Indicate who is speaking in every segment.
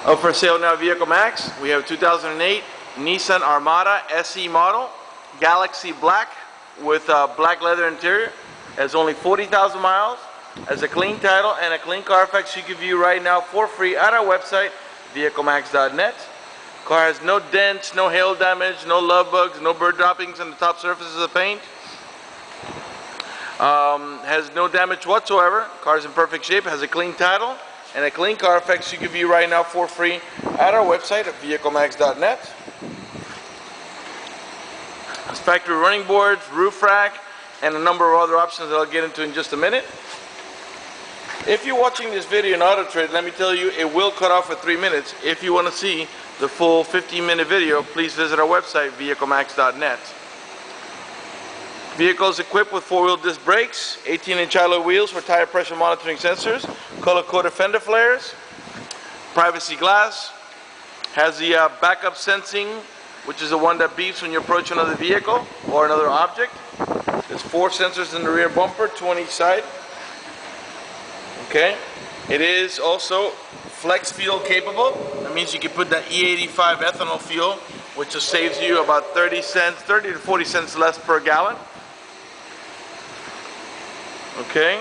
Speaker 1: Up for sale now, VEHICLEMAX. We have 2008 Nissan Armada SE model, Galaxy Black with black leather interior. Has only 40,000 miles. Has a clean title and a clean CARFAX you can view right now for free at our website, VEHICLEMAX.net. Car has no dents, no hail damage, no love bugs, no bird droppings on the top surfaces of the paint. Has no damage whatsoever. Car is in perfect shape. Has a clean title and a clean CARFAX you can view right now for free at our website at VEHICLEMAX.net. Has factory running boards, roof rack, and a number of other options that I'll get into in just a minute. If you're watching this video in auto trade, let me tell you, it will cut off at 3 minutes. If you want to see the full 15-minute video, please visit our website, VEHICLEMAX.net. Vehicle is equipped with 4-wheel disc brakes, 18-inch alloy wheels for tire pressure monitoring sensors, color-coded fender flares, privacy glass, has the backup sensing, which is the one that beeps when you approach another vehicle or another object. There's 4 sensors in the rear bumper, 2 on each side. Okay, it is also flex fuel capable. That means you can put that E85 ethanol fuel, which just saves you about 30 to 40 cents less per gallon. Okay,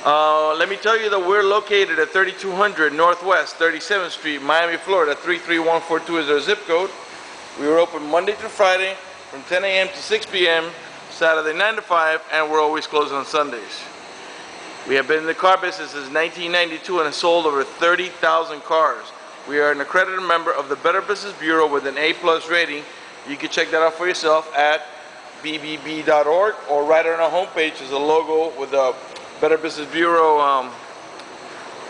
Speaker 1: let me tell you that we're located at 3200 Northwest 37th Street, Miami, Florida. 33142 is our zip code. We are open Monday through Friday from 10 a.m. to 6 p.m., Saturday 9 to 5, and we're always closed on Sundays. We have been in the car business since 1992 and have sold over 30,000 cars. We are an accredited member of the Better Business Bureau with an A+ rating. You can check that out for yourself at bbb.org, or right on our homepage is a logo with the Better Business Bureau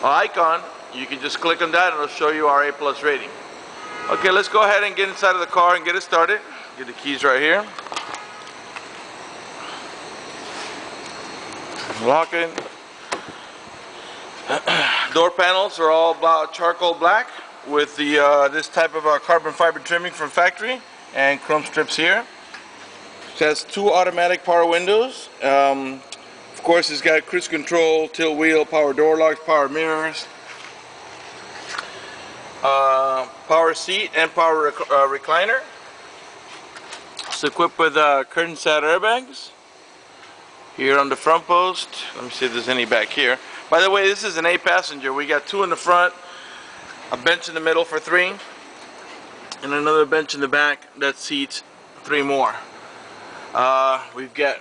Speaker 1: icon. You can just click on that and it'll show you our A+ rating. Okay, let's go ahead and get inside of the car and get it started. Get the keys right here. Lock it. Door panels are all charcoal black with the this type of carbon fiber trimming from factory and chrome strips here. It has 2 automatic power windows. Of course, it's got cruise control, tilt wheel, power door locks, power mirrors, power seat, and power recliner. It's equipped with curtain side airbags. Here on the front post, let me see if there's any back here. By the way, this is an 8-passenger. We got 2 in the front, a bench in the middle for 3, and another bench in the back that seats 3 more. We've got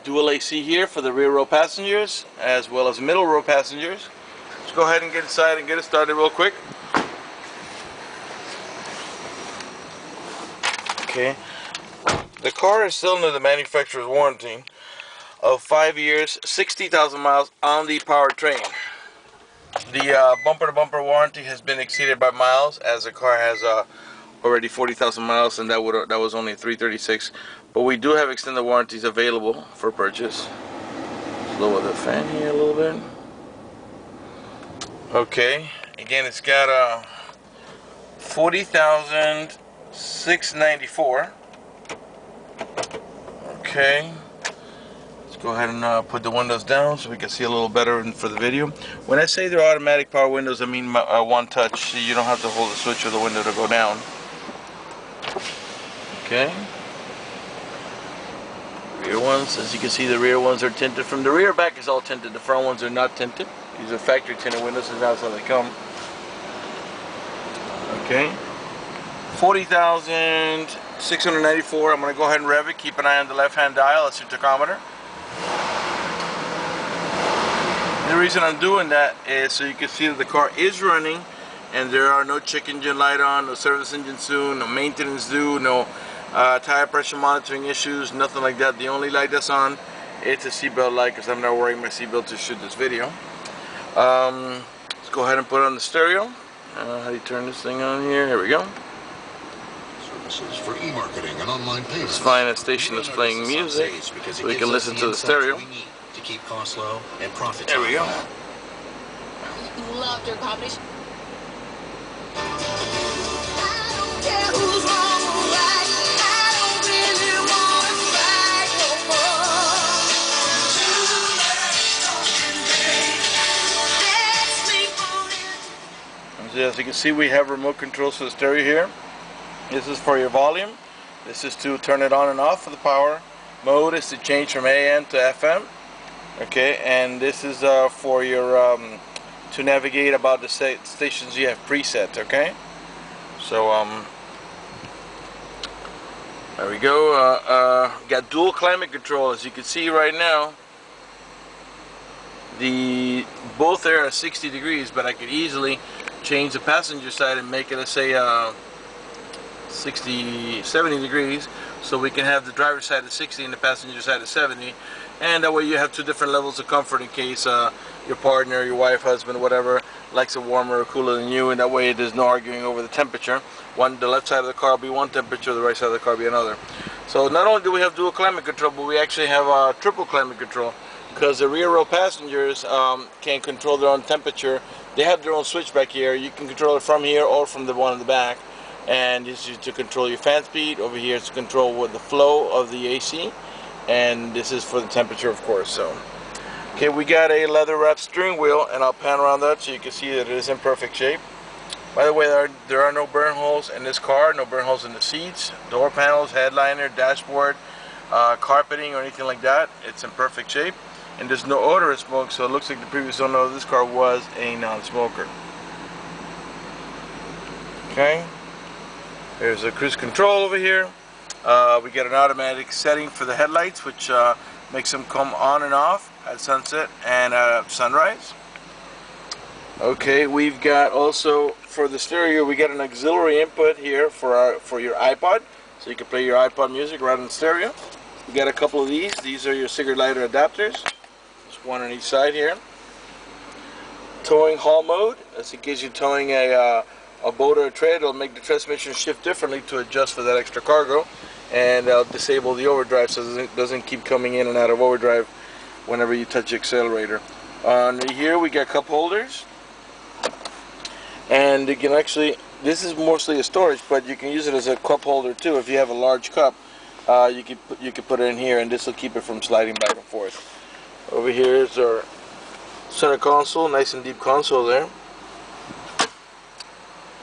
Speaker 1: dual AC here for the rear row passengers as well as middle row passengers. Let's go ahead and get inside and get it started real quick. Okay, the car is still under the manufacturer's warranty of 5 years, 60,000 miles on the powertrain. The bumper-to-bumper warranty has been exceeded by miles, as the car has already 40,000 miles, and that was only 336. But we do have extended warranties available for purchase. Let's lower the fan here a little bit. Okay, again, it's got 40,694. Okay. Go ahead and put the windows down so we can see a little better for the video. When I say they're automatic power windows, I mean one touch. So you don't have to hold the switch of the window to go down. Okay. Rear ones, as you can see, the rear ones are tinted. From the rear back is all tinted. The front ones are not tinted. These are factory tinted windows, and that's how they come. Okay. 40,694. I'm going to go ahead and rev it. Keep an eye on the left-hand dial. That's your tachometer. The reason I'm doing that is so you can see that the car is running and there are no check engine light on, no service engine soon, no maintenance due, no tire pressure monitoring issues, nothing like that. The only light that's on, it's a seatbelt light because I'm not wearing my seatbelt to shoot this video. Let's go ahead and put it on the stereo. How do you turn this thing on here? Here we go.
Speaker 2: Services for e-marketing and online payments.
Speaker 1: Let's find a station that's playing music so we can listen to the stereo.
Speaker 2: To keep costs low and profits.
Speaker 1: There we go.
Speaker 3: Loved your combination.
Speaker 1: As you can see, we have remote controls for the stereo here. This is for your volume. This is to turn it on and off for the power. Mode is to change from AM to FM. Okay, and this is for your to navigate about the stations you have preset. Okay, so there we go. Got dual climate control, as you can see right now. Both there are 60 degrees, but I could easily change the passenger side and make it, let's say, 70 degrees, so we can have the driver's side at 60 and the passenger side at 70, and that way you have two different levels of comfort in case your partner, your wife, husband, whatever, likes it warmer or cooler than you, and that way there's no arguing over the temperature. The left side of the car will be one temperature, the right side of the car will be another. So not only do we have dual climate control, but we actually have triple climate control, because the rear row passengers can control their own temperature. They have their own switch back here. You can control it from here or from the one in the back. And this is to control your fan speed. Over here is to control what the flow of the AC. And this is for the temperature, of course. So, okay, we got a leather wrapped steering wheel, and I'll pan around that so you can see that it is in perfect shape. By the way, there are no burn holes in this car, no burn holes in the seats, door panels, headliner, dashboard, carpeting, or anything like that. It's in perfect shape. And there's no odor of smoke, so it looks like the previous owner of this car was a non-smoker. Okay, there's a cruise control over here. We get an automatic setting for the headlights, which makes them come on and off at sunset and at sunrise. Okay, we've got also for the stereo, we get an auxiliary input here for your iPod, so you can play your iPod music right on the stereo. We got a couple of these. These are your cigarette lighter adapters. One on each side here. Towing haul mode, as in case you're towing a boat or a trailer, it'll make the transmission shift differently to adjust for that extra cargo, and disable the overdrive so it doesn't keep coming in and out of overdrive whenever you touch the accelerator. On here we got cup holders, and you can actually, this is mostly a storage, but you can use it as a cup holder too. If you have a large cup, you could put it in here, and this will keep it from sliding back and forth. Over here is our center console, nice and deep console there.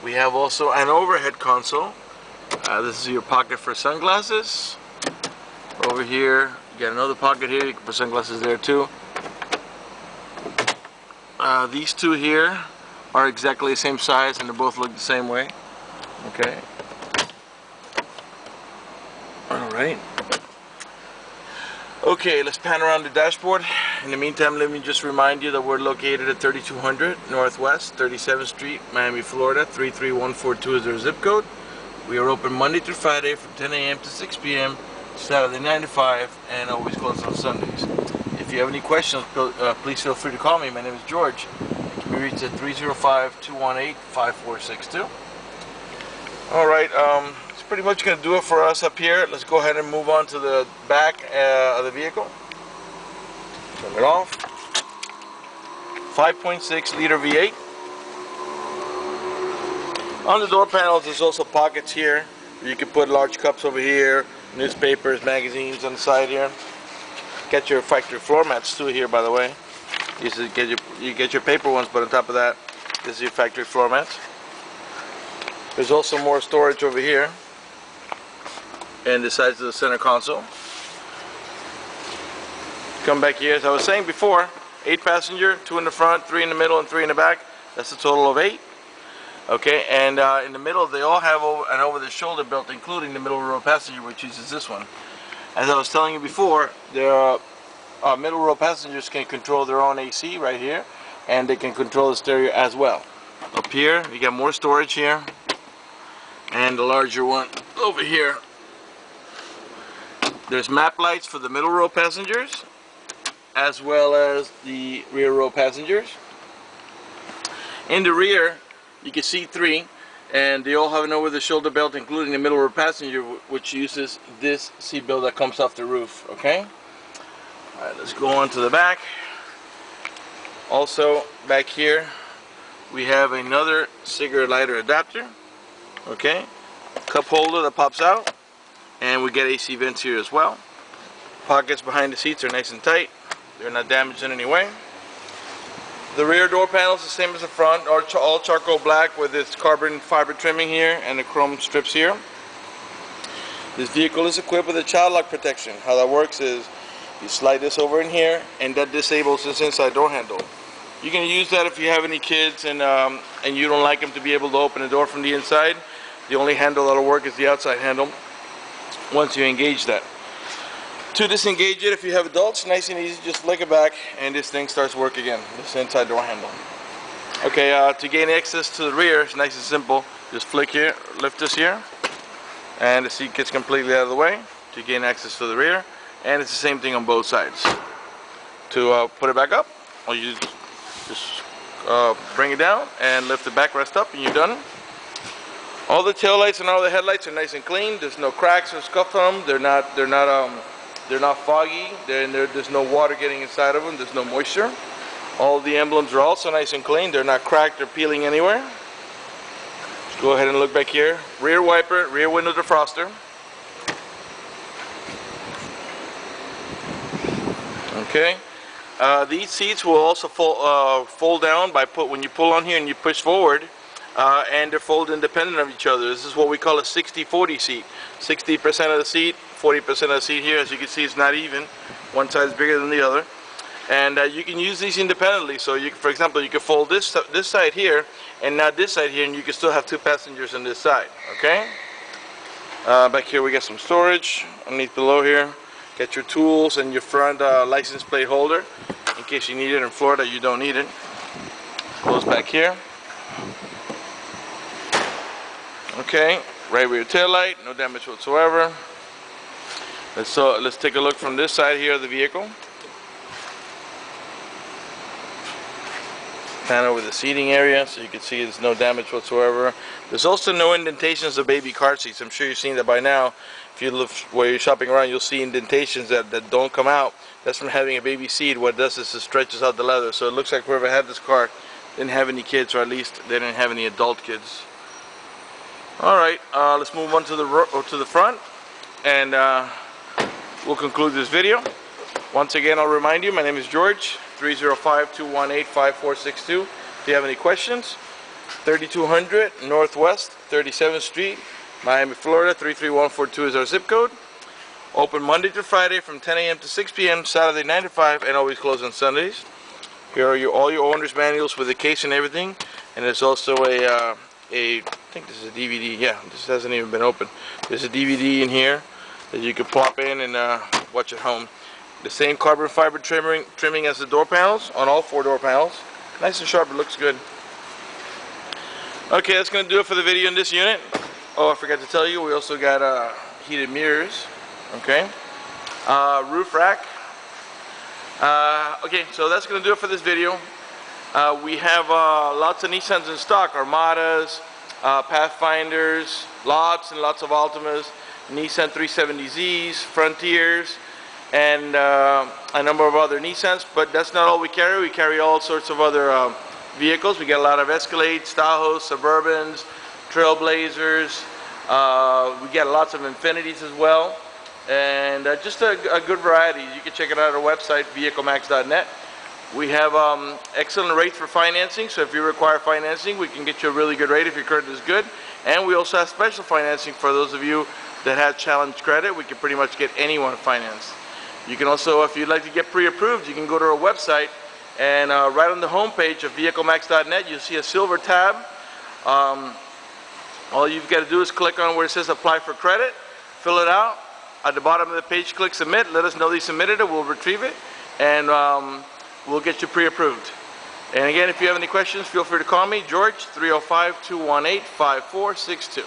Speaker 1: We have also an overhead console. This is your pocket for sunglasses. Over here, you got another pocket here, you can put sunglasses there too. These two here are exactly the same size, and they both look the same way. Okay. Alright. Okay, let's pan around the dashboard. In the meantime, let me just remind you that we're located at 3200 Northwest 37th Street, Miami, Florida 33142 is our zip code. We are open Monday through Friday from 10 a.m. to 6 p.m., Saturday 9 to 5, and always closed on Sundays. If you have any questions, please feel free to call me. My name is George. You can be reached at 305-218-5462. Alright, it's pretty much going to do it for us up here. Let's go ahead and move on to the back of the vehicle. Turn it off. 5.6 liter V8. On the door panels there's also pockets here. You can put large cups over here, newspapers, magazines on the side here. Get your factory floor mats too here, by the way. You get your paper ones, but on top of that, this is your factory floor mats. There's also more storage over here and the sides of the center console. Come back here, as I was saying before, 8 passenger, 2 in the front, 3 in the middle, and 3 in the back. That's a total of 8. Okay, and in the middle they all have an over-the-shoulder belt, including the middle row passenger, which uses this one. As I was telling you before, there middle row passengers can control their own AC right here, and they can control the stereo as well. Up here, you got more storage here, and the larger one over here. There's map lights for the middle row passengers, as well as the rear row passengers. In the rear, you can see 3, and they all have an over-the-shoulder belt, including the middle row passenger, which uses this seat belt that comes off the roof. Okay. All right, let's go on to the back. Also, back here, we have another cigarette lighter adapter. Okay, cup holder that pops out, and we get AC vents here as well. Pockets behind the seats are nice and tight. They're not damaged in any way. The rear door panel is the same as the front, all charcoal black with this carbon fiber trimming here and the chrome strips here. This vehicle is equipped with a child lock protection. How that works is you slide this over in here and that disables this inside door handle. You can use that if you have any kids and you don't like them to be able to open the door from the inside. The only handle that'll work is the outside handle once you engage that. To disengage it, if you have adults, nice and easy, just flick it back and this thing starts work again, this inside door handle. Okay, to gain access to the rear, it's nice and simple. Just flick here, lift this here, and the seat gets completely out of the way to gain access to the rear. And it's the same thing on both sides. To put it back up, or you just bring it down and lift the backrest up and you're done. All the tail lights and all the headlights are nice and clean. There's no cracks or scuff on them. They're not foggy. There's no water getting inside of them. There's no moisture. All the emblems are also nice and clean. They're not cracked or peeling anywhere. Let's go ahead and look back here. Rear wiper, rear window defroster. Okay. These seats will also fold down when you pull on here and you push forward, and they're folded independent of each other. This is what we call a 60-40 seat. 60% of the seat, 40% of the seat here. As you can see, it's not even. One side is bigger than the other. And you can use these independently. So, for example, you can fold this side here and not this side here, and you can still have two passengers on this side. Okay? Back here we got some storage underneath below here. Get your tools and your front license plate holder in case you need it. In Florida, you don't need it. Close back here. Okay, right rear tail light, no damage whatsoever. Let's take a look from this side here of the vehicle. Pan over the seating area so you can see there's no damage whatsoever. There's also no indentations of baby car seats. I'm sure you've seen that by now. If you look where you're shopping around, you'll see indentations that don't come out. That's from having a baby seat. What it does is it stretches out the leather. So it looks like whoever had this car didn't have any kids, or at least they didn't have any adult kids. Alright, let's move on to the front, and we'll conclude this video. Once again, I'll remind you, my name is George, 305-218-5462. If you have any questions, 3200 Northwest 37th Street, Miami, Florida, 33142 is our zip code. Open Monday to Friday from 10 a.m. to 6 p.m., Saturday 9 to 5, and always closed on Sundays. Here are all your owner's manuals with the case and everything, and there's also I think this is a DVD. Yeah, this hasn't even been opened. There's a DVD in here that you can plop in and watch at home. The same carbon fiber trimming as the door panels on all 4 door panels. Nice and sharp, it looks good. Okay, that's going to do it for the video in this unit. Oh, I forgot to tell you, we also got heated mirrors. Okay, roof rack. Okay, so that's going to do it for this video. We have lots of Nissans in stock, Armadas, Pathfinders, lots and lots of Altimas, Nissan 370Zs, Frontiers, and a number of other Nissans. But that's not all we carry. We carry all sorts of other vehicles. We get a lot of Escalades, Tahoes, Suburbans, Trailblazers. We get lots of Infinities as well. And just a good variety. You can check it out at our website, VEHICLEMAX.net. We have excellent rates for financing, so if you require financing, we can get you a really good rate if your credit is good. And we also have special financing for those of you that have challenged credit. We can pretty much get anyone financed. You can also, if you'd like to get pre-approved, you can go to our website, and right on the home page of VEHICLEMAX.net, you'll see a silver tab. All you've got to do is click on where it says apply for credit, fill it out. At the bottom of the page, click submit. Let us know they submitted it. We'll retrieve it, and we'll get you pre-approved. And again, if you have any questions, feel free to call me, George, 305-218-5462.